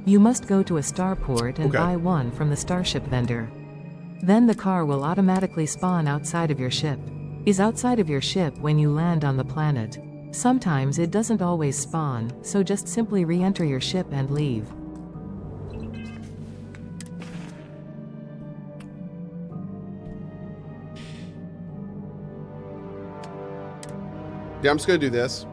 You must go to a starport and buy one from the starship vendor. Then the car will automatically spawn outside of your ship. Is outside of your ship when you land on the planet. Sometimes it doesn't always spawn, so just simply re-enter your ship and leave. Yeah, I'm just gonna do this.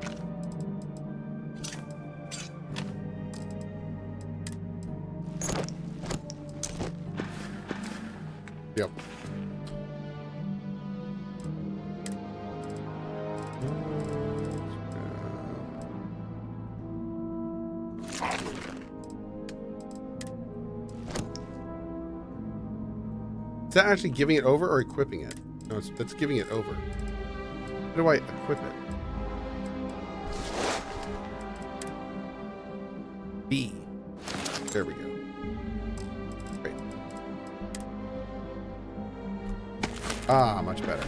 Yep. Is that actually giving it over or equipping it? No, that's giving it over. How do I equip it? B. There we go. Great. Ah, much better.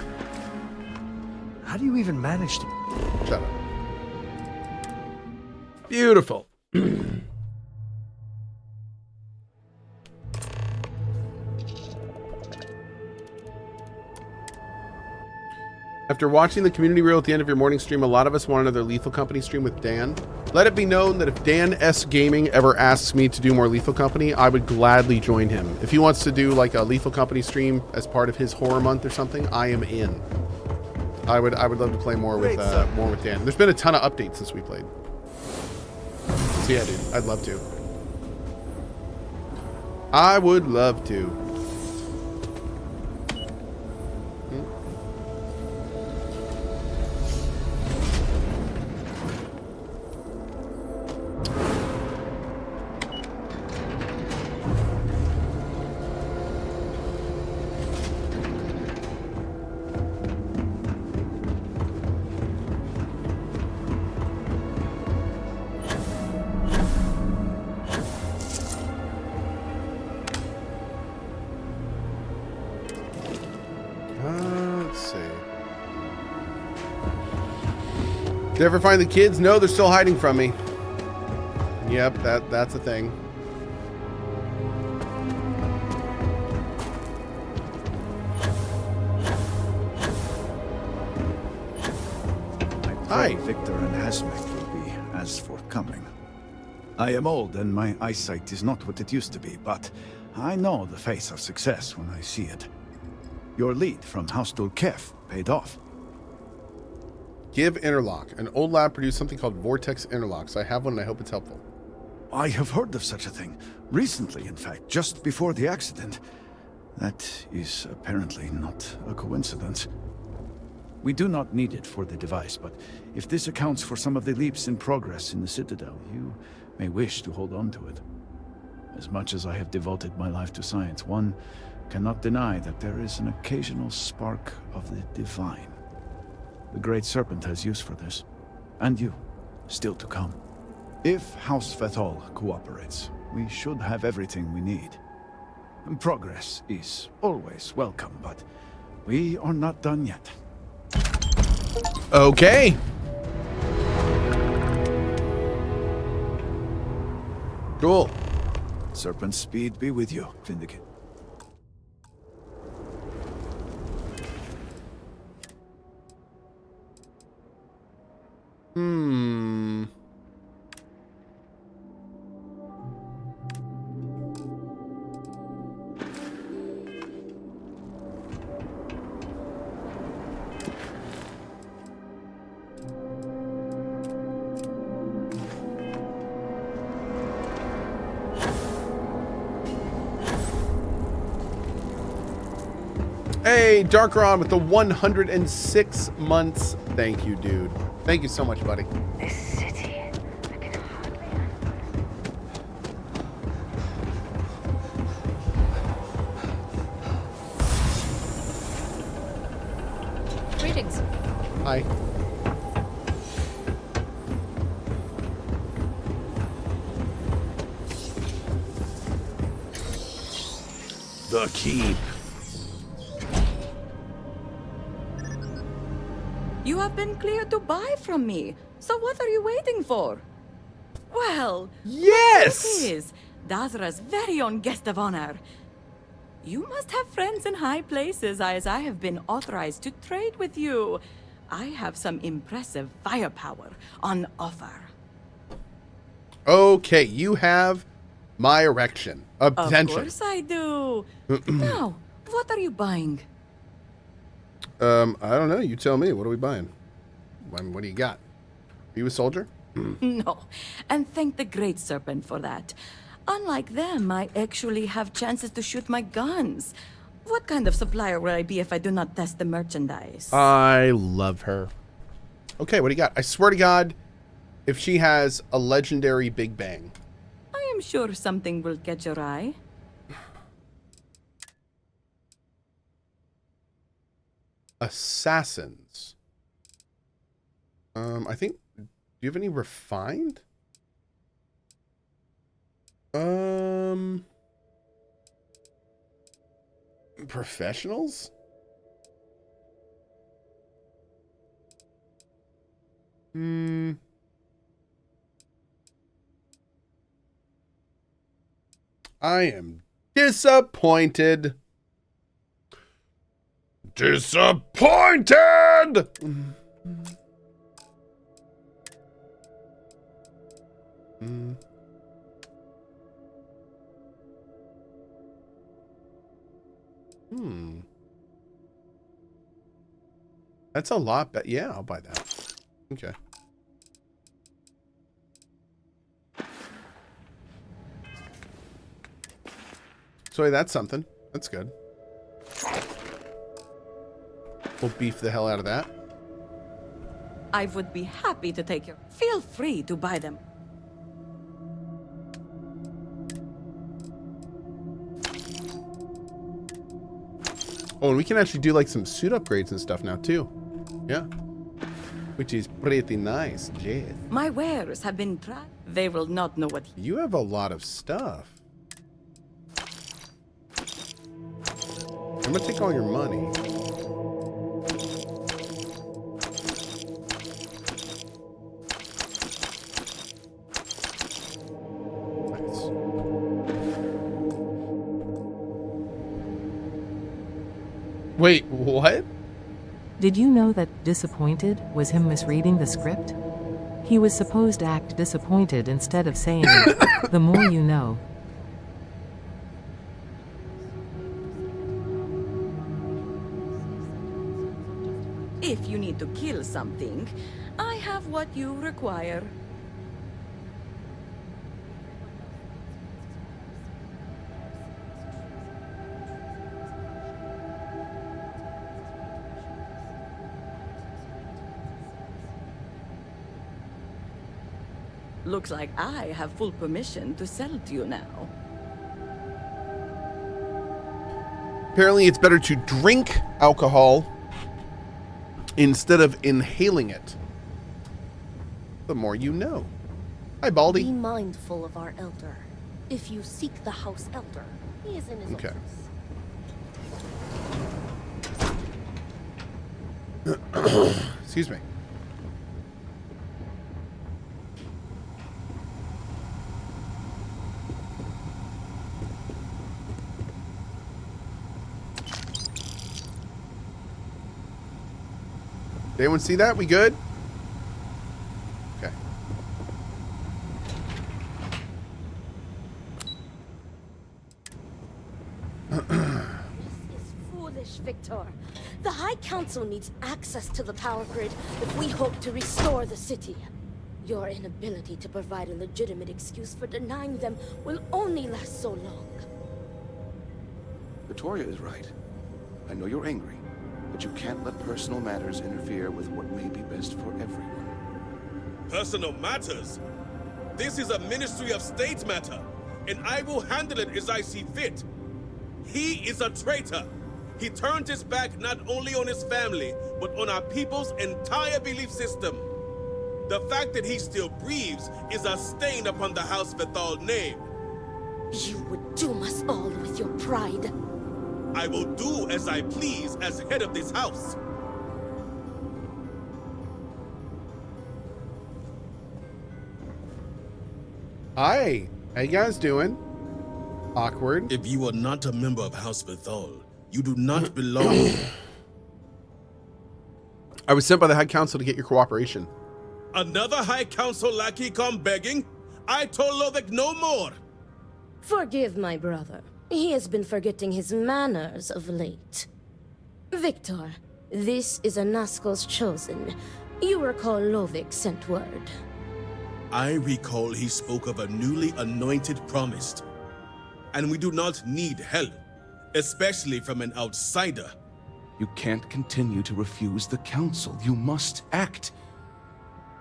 How do you even manage to... Shut up. Beautiful. After watching the community reel at the end of your morning stream, a lot of us want another Lethal Company stream with Dan. Let it be known that if Dan S. Gaming ever asks me to do more Lethal Company, I would gladly join him. If he wants to do like a Lethal Company stream as part of his horror month or something, I am in. I would love to play more with Dan. There's been a ton of updates since we played. So yeah, dude, I'd love to. I would love to. Did you ever find the kids? No, they're still hiding from me. Yep, that's a thing. Hi. Victor and Hazmek will be as forthcoming. I am old and my eyesight is not what it used to be, but I know the face of success when I see it. Your lead from House Veth'aal paid off. Give interlock. An old lab produced something called Vortex Interlocks. I have one and I hope it's helpful. I have heard of such a thing. Recently, in fact, just before the accident. That is apparently not a coincidence. We do not need it for the device, but if this accounts for some of the leaps in progress in the Citadel, you may wish to hold on to it. As much as I have devoted my life to science, one cannot deny that there is an occasional spark of the divine. The Great Serpent has use for this. And you, still to come. If House Veth'aal cooperates, we should have everything we need. Progress is always welcome, but we are not done yet. Okay. Cool. Serpent's speed be with you, Vindicate. Hey, Darkron with the 106 months. Thank you, dude. Thank you so much, buddy. This city, I can hardly... Greetings. Hi. The keep. You have been cleared to buy from me. So what are you waiting for? Well, Yes! it is Dazra's very own guest of honor. You must have friends in high places, as I have been authorized to trade with you. I have some impressive firepower on offer. Okay, you have my erection. Attention. Of course I do. Now, what are you buying? I don't know. You tell me. What are we buying? What do you got? Are you a soldier? No, and thank the Great Serpent for that. Unlike them, I actually have chances to shoot my guns. What kind of supplier would I be if I do not test the merchandise? I love her. Okay, what do you got? I swear to God, if she has a legendary Big Bang. I am sure something will catch your eye. Assassins. I think. Do you have any refined? Professionals? I am disappointed. Disappointed! That's a lot, but yeah, I'll buy that. Okay. So that's something. That's good. We'll beef the hell out of that. I would be happy to take your... Feel free to buy them. Oh, and we can actually do like some suit upgrades and stuff now too. Yeah. Which is pretty nice, Jess. My wares have been tried. They will not know what... You have a lot of stuff. I'm gonna take all your money. Nice. Wait, what? Did you know that disappointed was him misreading the script? He was supposed to act disappointed instead of saying the more you know. If you need to kill something, I have what you require. Looks like I have full permission to sell to you now. Apparently it's better to drink alcohol instead of inhaling it. The more you know. Hi, Baldy. Be mindful of our elder. If you seek the House Elder, he is in his Okay. office. Excuse me. Did anyone see that? We good? Okay. This is foolish, Victor. The High Council needs access to the power grid if we hope to restore the city. Your inability to provide a legitimate excuse for denying them will only last so long. Victoria is right. I know you're angry, but you can't let personal matters interfere with what may be best for everyone. Personal matters? This is a Ministry of State matter, and I will handle it as I see fit. He is a traitor. He turned his back not only on his family, but on our people's entire belief system. The fact that he still breathes is a stain upon the House Veth'aal name. You would doom us all with your pride. I will do as I please as head of this house. Hi. How you guys doing? Awkward. If you are not a member of House Veth'aal, you do not belong. I was sent by the High Council to get your cooperation. Another High Council lackey come begging? I told Lovick no more. Forgive my brother. He has been forgetting his manners of late. Victor, this is a Nazgul's chosen. You recall Lovick sent word. I recall he spoke of a newly anointed promised. And we do not need help, especially from an outsider. You can't continue to refuse the council. You must act.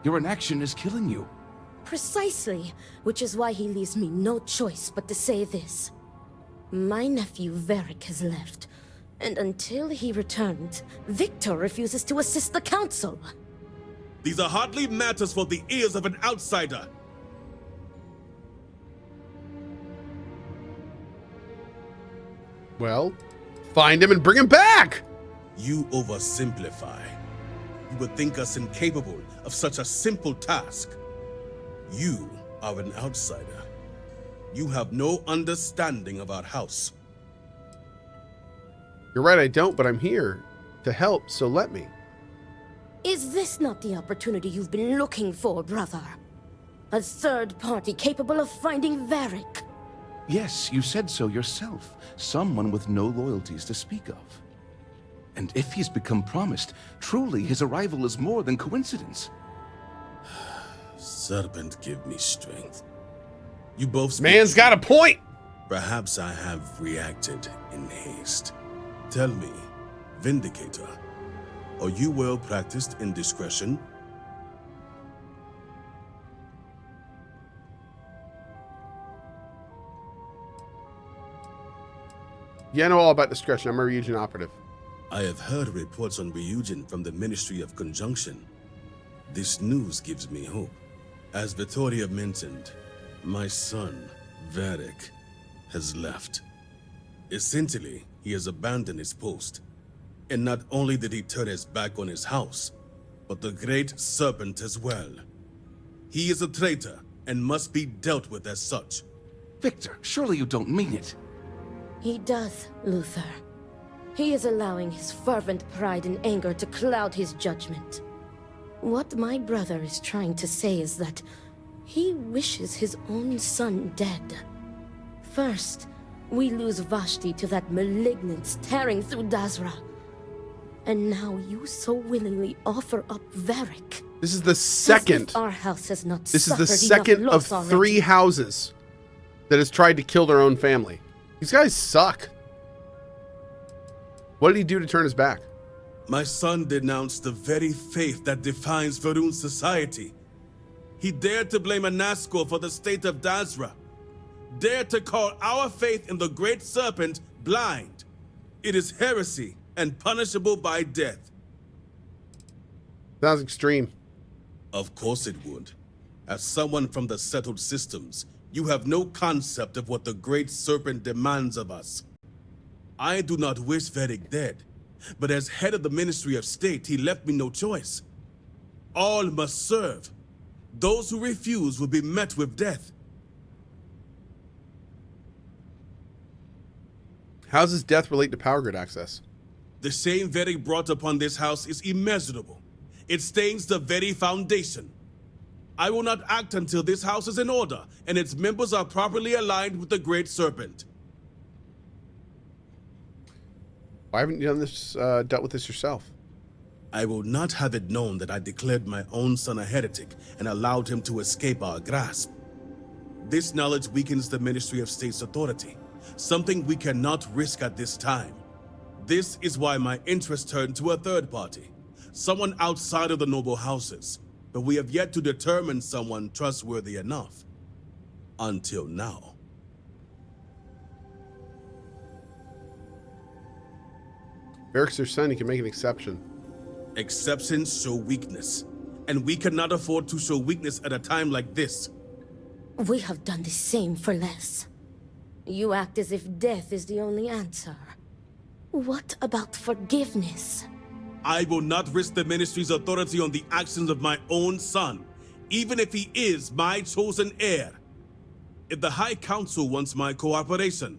Your inaction is killing you. Precisely, which is why he leaves me no choice but to say this. My nephew Varric has left, and until he returns, Victor refuses to assist the council. These are hardly matters for the ears of an outsider. Well, find him and bring him back! You oversimplify. You would think us incapable of such a simple task. You are an outsider. You have no understanding of our house. You're right, I don't, but I'm here to help, so let me. Is this not the opportunity you've been looking for, brother? A third party capable of finding Varric? Yes, you said so yourself. Someone with no loyalties to speak of. And if he's become promised, truly his arrival is more than coincidence. Serpent, give me strength. You both speak. Man's got a point! Perhaps I have reacted in haste. Tell me, Vindicator, are you well practiced in discretion? Yeah, I know all about discretion. I'm a Ryujin operative. I have heard reports on Ryujin from the Ministry of Conjunction. This news gives me hope. As Vittoria mentioned, my son, Varric, has left. Essentially, he has abandoned his post. And not only did he turn his back on his house, but the Great Serpent as well. He is a traitor and must be dealt with as such. Victor, surely you don't mean it. He does, Luther. He is allowing his fervent pride and anger to cloud his judgment. What my brother is trying to say is that he wishes his own son dead. First, we lose Vashti to that malignance tearing through Dazra. And now you so willingly offer up Varric. This is the second. Our house has not This is the suffered second enough of loss 3 already. houses that has tried to kill their own family. These guys suck. What did he do to turn his back? My son denounced the very faith that defines Varun society. He dared to blame a Nazgul for the state of Dazra. Dared to call our faith in the Great Serpent blind. It is heresy and punishable by death. Sounds extreme. Of course it would. As someone from the settled systems, you have no concept of what the Great Serpent demands of us. I do not wish Varric dead, but as head of the Ministry of State, he left me no choice. All must serve. Those who refuse will be met with death. How does his death relate to power grid access? The shame Varric brought upon this house is immeasurable. It stains the very foundation. I will not act until this house is in order and its members are properly aligned with the Great Serpent. Why haven't you done this, dealt with this yourself? I will not have it known that I declared my own son a heretic and allowed him to escape our grasp. This knowledge weakens the Ministry of State's authority, something we cannot risk at this time. This is why my interest turned to a third party, someone outside of the noble houses, but we have yet to determine someone trustworthy enough. Until now. Varric's your son, you can make an exception. Exceptions show weakness, and we cannot afford to show weakness at a time like this. We have done the same for less. You act as if death is the only answer. What about forgiveness? I will not risk the Ministry's authority on the actions of my own son, even if he is my chosen heir. If the High Council wants my cooperation,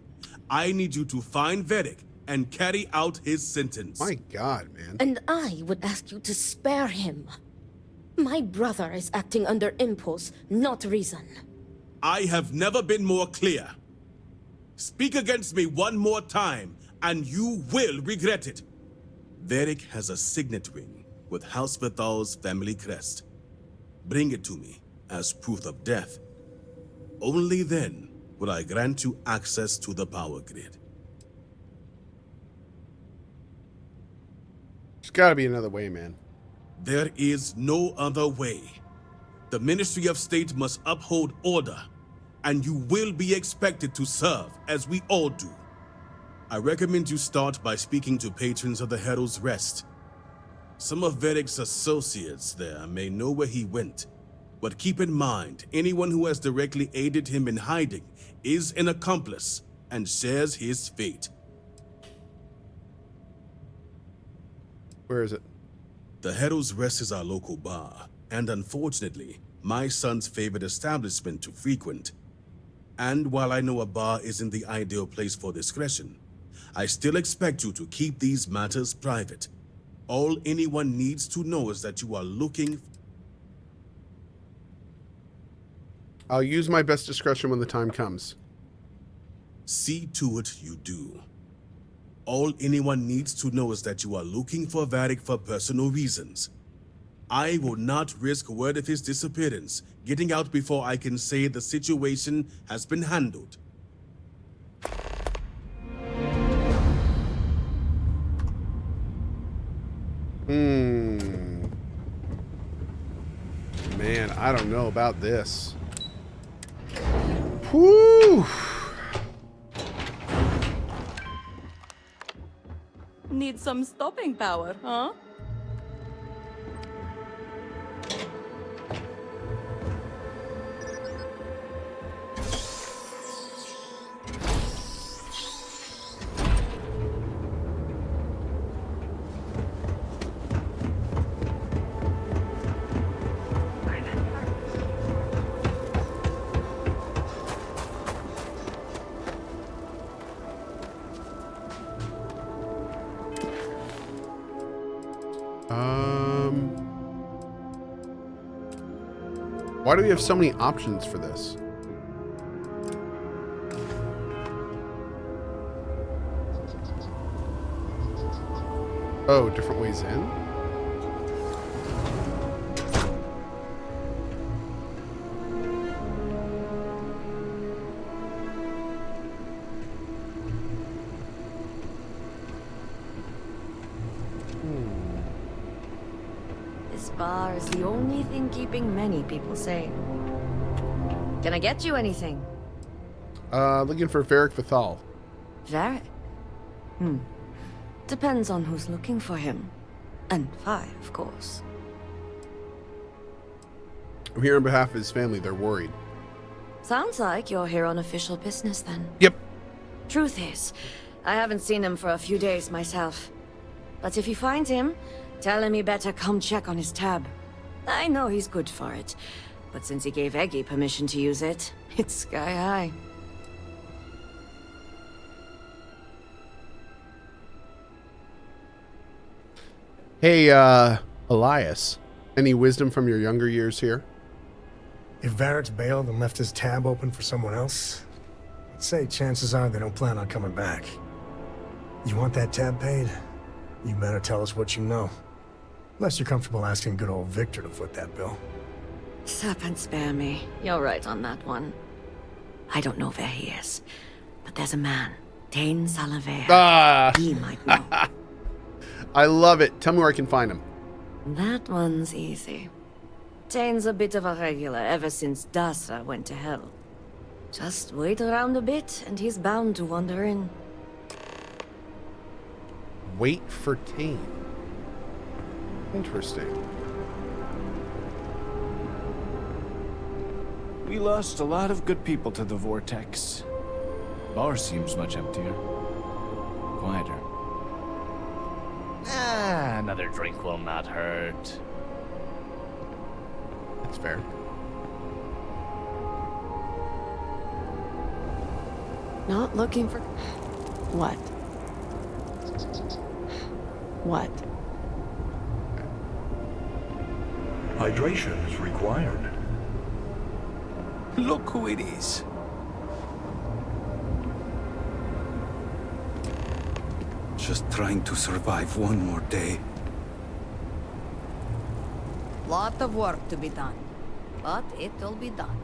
I need you to find Veth'aal and carry out his sentence. My God, man. And I would ask you to spare him. My brother is acting under impulse, not reason. I have never been more clear. Speak against me one more time, and you will regret it. Veth'aal has a signet ring with House Veth'aal's family crest. Bring it to me as proof of death. Only then will I grant you access to the power grid. There's gotta be another way, man. There is no other way. The Ministry of State must uphold order, and you will be expected to serve as we all do. I recommend you start by speaking to patrons of the Herald's Rest. Some of Veth'aal's associates there may know where he went, but keep in mind, anyone who has directly aided him in hiding is an accomplice and shares his fate. Where is it? The Herald's Rest is our local bar, and unfortunately, my son's favorite establishment to frequent. And while I know a bar isn't the ideal place for discretion, I still expect you to keep these matters private. All anyone needs to know is that you are looking. I'll use my best discretion when the time comes. See to it you do. All anyone needs to know is that you are looking for Veth'aal for personal reasons. I will not risk word of his disappearance getting out before I can say the situation has been handled. Man, I don't know about this. Whew. Need some stopping power, huh? Why do we have so many options for this? Oh, different ways in? This bar is the only thing keeping many people sane. Can I get you anything? Looking for House Veth'aal. Varric? Depends on who's looking for him. And why, of course. I'm here on behalf of his family. They're worried. Sounds like you're here on official business then. Yep. Truth is, I haven't seen him for a few days myself. But if you find him, tell him he better come check on his tab. I know he's good for it, but since he gave Eggy permission to use it, it's sky high. Hey, Elias. Any wisdom from your younger years here? If Varric's bailed and left his tab open for someone else, I'd say chances are they don't plan on coming back. You want that tab paid? You better tell us what you know. Unless you're comfortable asking good old Victor to foot that bill. Sup and spare me. You're right on that one. I don't know where he is, but there's a man, Dane Salavea. Ah! He might know. I love it. Tell me where I can find him. That one's easy. Dane's a bit of a regular ever since Dazra went to hell. Just wait around a bit, and he's bound to wander in. Wait for Tane. Interesting. We lost a lot of good people to the Vortex. Bar seems much emptier. Quieter. Another drink will not hurt. That's fair. Not looking for... What? What? Hydration is required. Look who it is. Just trying to survive one more day. Lot of work to be done, but it'll be done.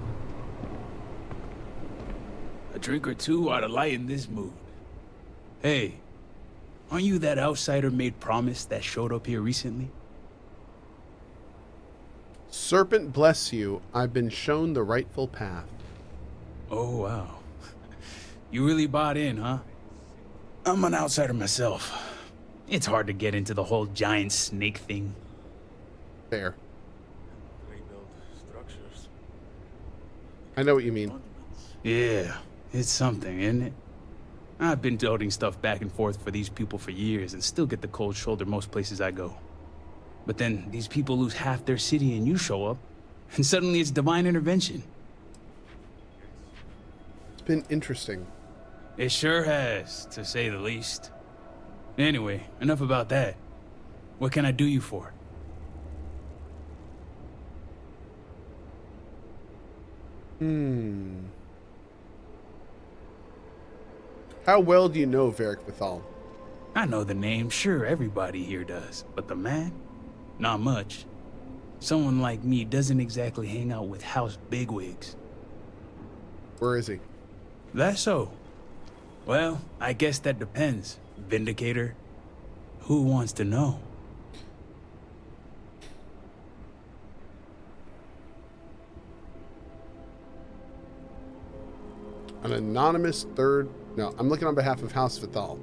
A drink or two ought to lighten this mood. Hey, aren't you that outsider made promise that showed up here recently? Serpent bless you, I've been shown the rightful path. Oh, wow. You really bought in, huh? I'm an outsider myself. It's hard to get into the whole giant snake thing. Fair. I know what you mean. Yeah, it's something, isn't it? I've been toting stuff back and forth for these people for years and still get the cold shoulder most places I go. But then these people lose half their city and you show up, and suddenly it's divine intervention. It's been interesting. It sure has, to say the least. Anyway, enough about that. What can I do you for? How well do you know House Veth'aal? I know the name, sure, everybody here does. But the man? Not much. Someone like me doesn't exactly hang out with house bigwigs. Where is he? That's so. Well, I guess that depends, Vindicator. Who wants to know? An anonymous third... No, I'm looking on behalf of House Veth'aal.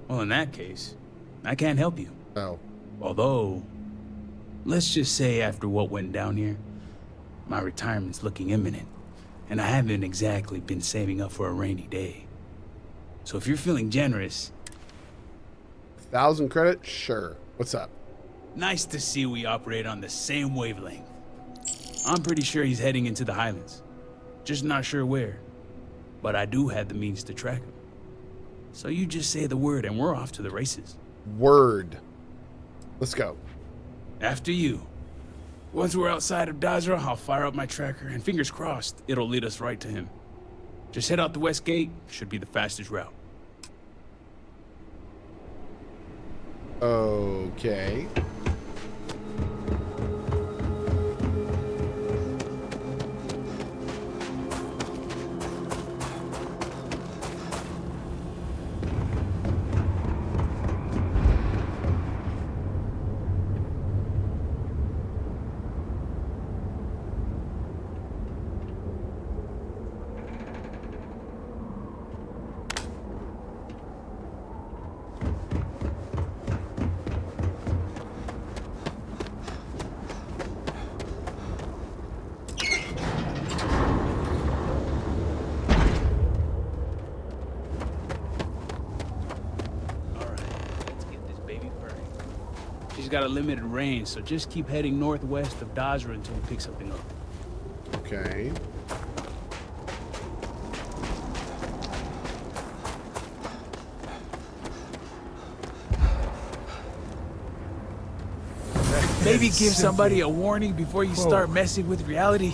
Well, in that case, I can't help you. Oh. Although, let's just say after what went down here, my retirement's looking imminent, and I haven't exactly been saving up for a rainy day. So if you're feeling generous... 1,000 credit? Sure. What's up? Nice to see we operate on the same wavelength. I'm pretty sure he's heading into the Highlands. Just not sure where. But I do have the means to track him. So you just say the word and we're off to the races. Word. Let's go. After you. Once we're outside of Dazra, I'll fire up my tracker, and fingers crossed, it'll lead us right to him. Just head out the west gate, should be the fastest route. Okay. Got a limited range, so just keep heading northwest of Dazra until we pick something up. Okay. Maybe give somebody a warning before you start messing with reality.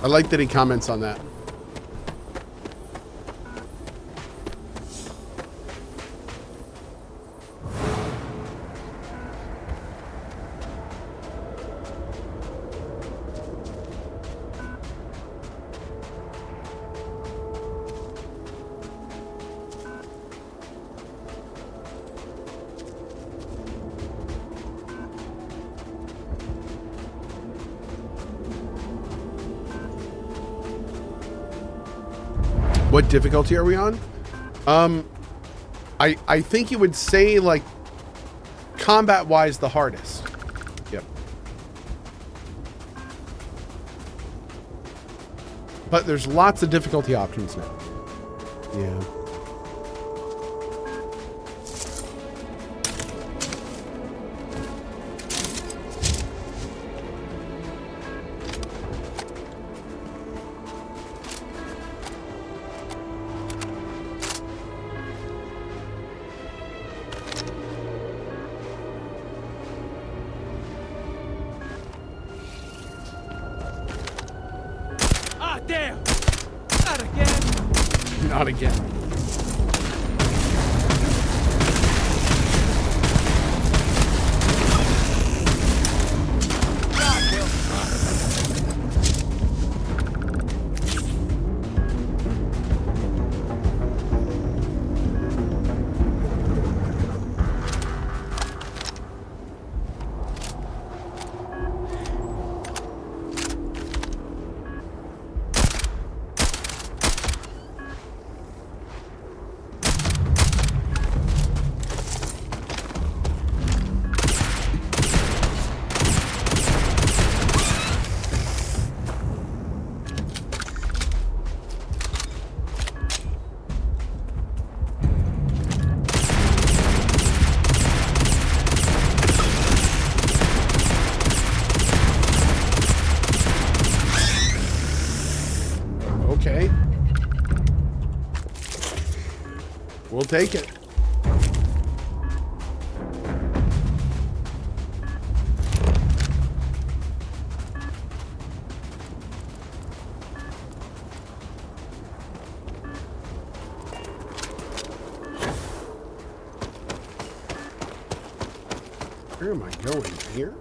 I like that he comments on that. What difficulty are we on? I think you would say, like, combat-wise, the hardest. Yep. But there's lots of difficulty options now. Yeah. Not again. Okay. We'll take it. Where am I going? Here?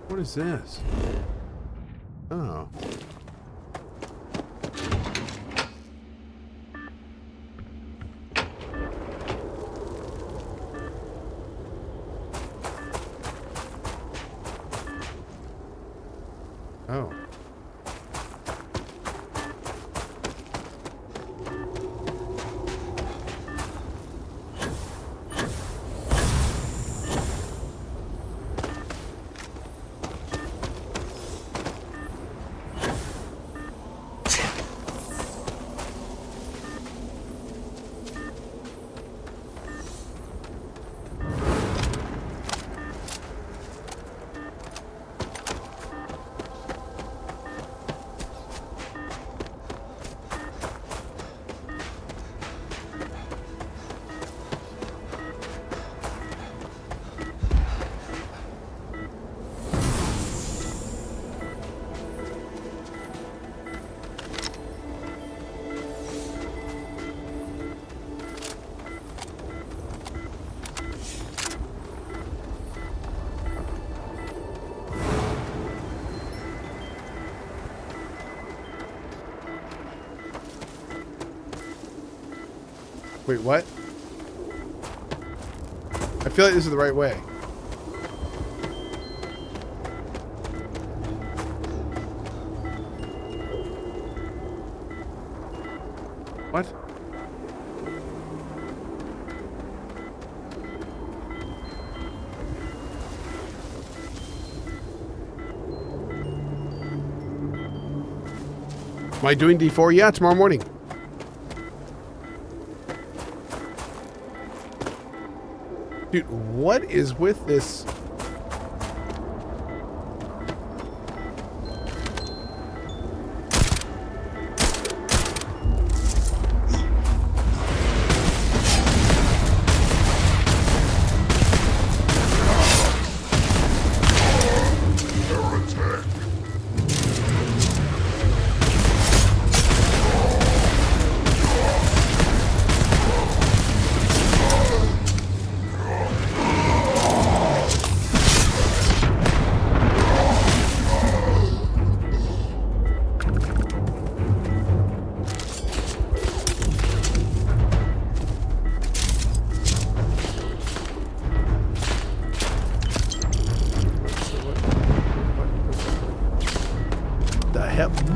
What is this? Oh. Oh. Wait, what? I feel like this is the right way. What? Am I doing D4? Yeah, tomorrow morning. Dude, what is with this?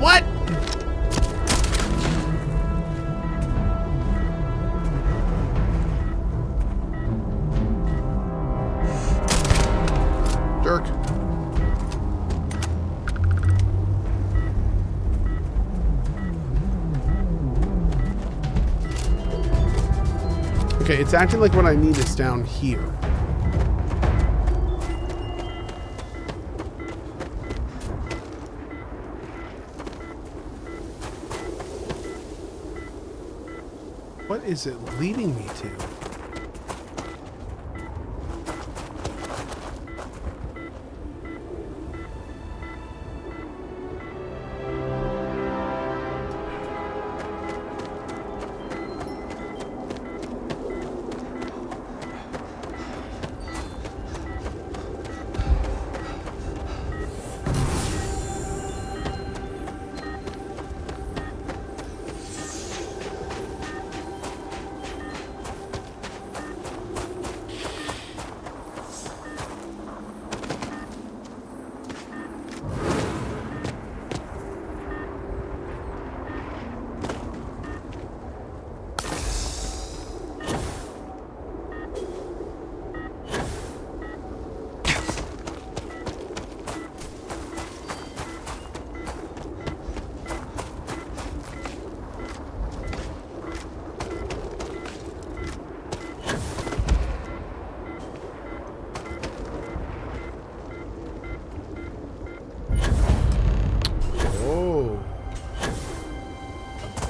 What? Jerk. Okay, it's acting like what I need is down here. What is it leading me to?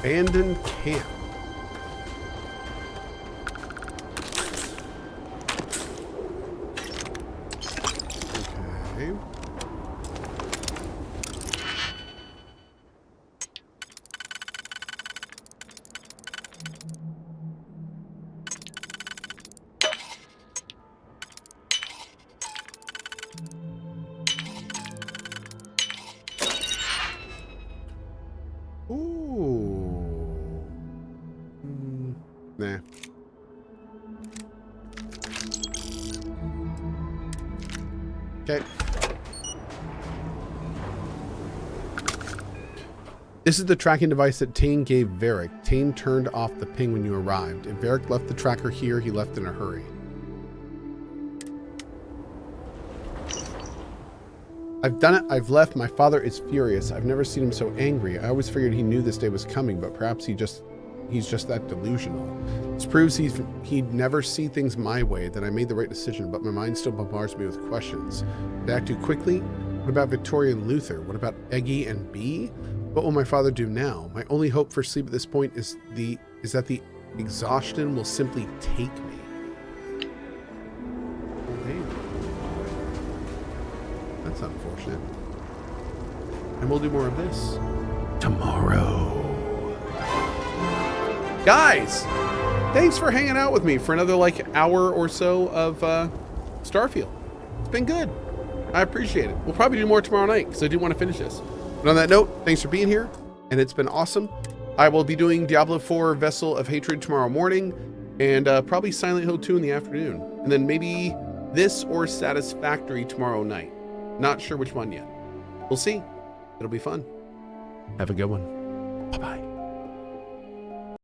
Abandoned camp. Okay. Ooh. Nah. Okay. This is the tracking device that Tane gave Varric. Tane turned off the ping when you arrived. If Varric left the tracker here, he left in a hurry. I've done it. I've left. My father is furious. I've never seen him so angry. I always figured he knew this day was coming, but perhaps he's just that delusional. This proves he'd never see things my way, that I made the right decision, but my mind still bombards me with questions. Did I act too quickly? What about Victoria and Luther? What about Eggy and Bee? What will my father do now? My only hope for sleep at this point is that the exhaustion will simply take me. That's unfortunate. And we'll do more of this tomorrow. Guys, thanks for hanging out with me for another like hour or so of Starfield. It's been good. I appreciate it. We'll probably do more tomorrow night because I do want to finish this. But on that note, thanks for being here, and it's been awesome. I will be doing Diablo 4 Vessel of Hatred tomorrow morning, and probably Silent Hill 2 in the afternoon. And then maybe this or Satisfactory tomorrow night. Not sure which one yet. We'll see. It'll be fun. Have a good one. Bye-bye.